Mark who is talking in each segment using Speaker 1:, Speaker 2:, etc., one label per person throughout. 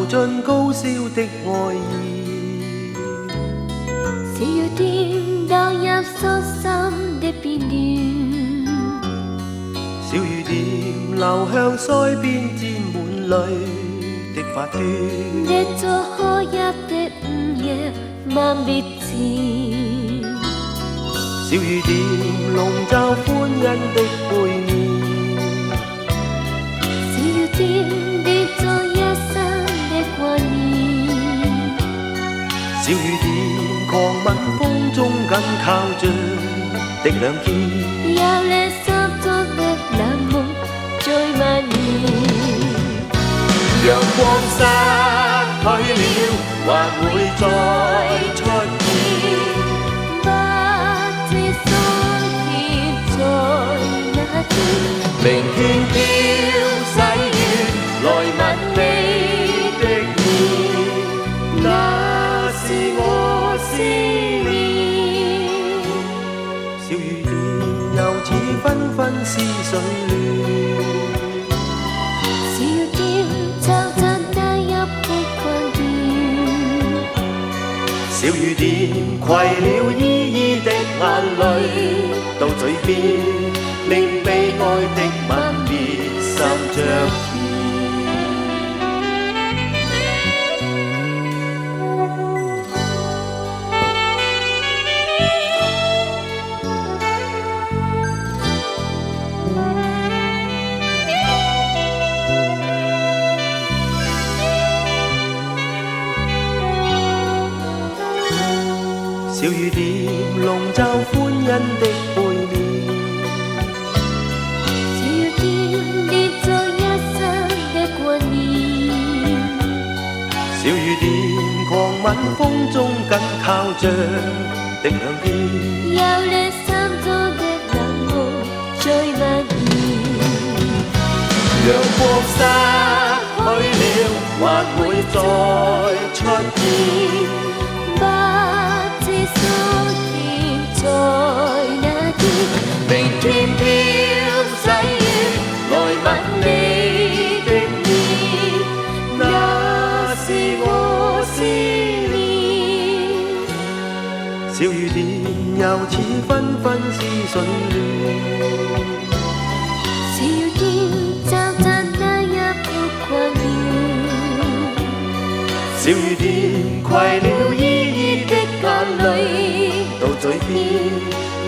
Speaker 1: 流盡高燒的愛意。
Speaker 2: 小雨點倒入疏心的邊緣，
Speaker 1: 小雨點流向腮邊沾滿淚的髮端。
Speaker 2: 一座可泣的午夜萬別前，
Speaker 1: 小雨點籠罩歡欣的背面。
Speaker 2: 小雨點跌咗一生的掛念，
Speaker 1: 小雨點狂吻風中緊靠着的兩肩。
Speaker 2: 有你心中的冷漠最蔓延。
Speaker 1: 陽光失去了，還會再出現。
Speaker 2: 不知酸甜在哪天，
Speaker 1: 明天飄細雨來吻你的面，那是我思念。小雨點又似紛紛似水亂。
Speaker 2: 小雨點悄悄帶入的關鍵，
Speaker 1: 小雨點攜了依依的眼淚到嘴邊，令悲哀的吻別心着甜。小雨點籠罩歡欣的背面，
Speaker 2: 小雨點跌咗一生的掛念，
Speaker 1: 小雨點狂吻風中緊靠着的兩肩。
Speaker 2: 有你心中的冷漠最蔓延。
Speaker 1: 陽光失去了，還會再出現。
Speaker 2: 不知酸甜在哪天，
Speaker 1: 明天飄細雨來吻你的面，那是我思念。小雨點又似紛紛似水亂。
Speaker 2: 小雨點悄悄帶入的掛念，
Speaker 1: 小雨點攜了依依的眼淚到嘴邊，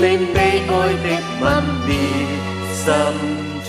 Speaker 1: 令悲哀的吻別心着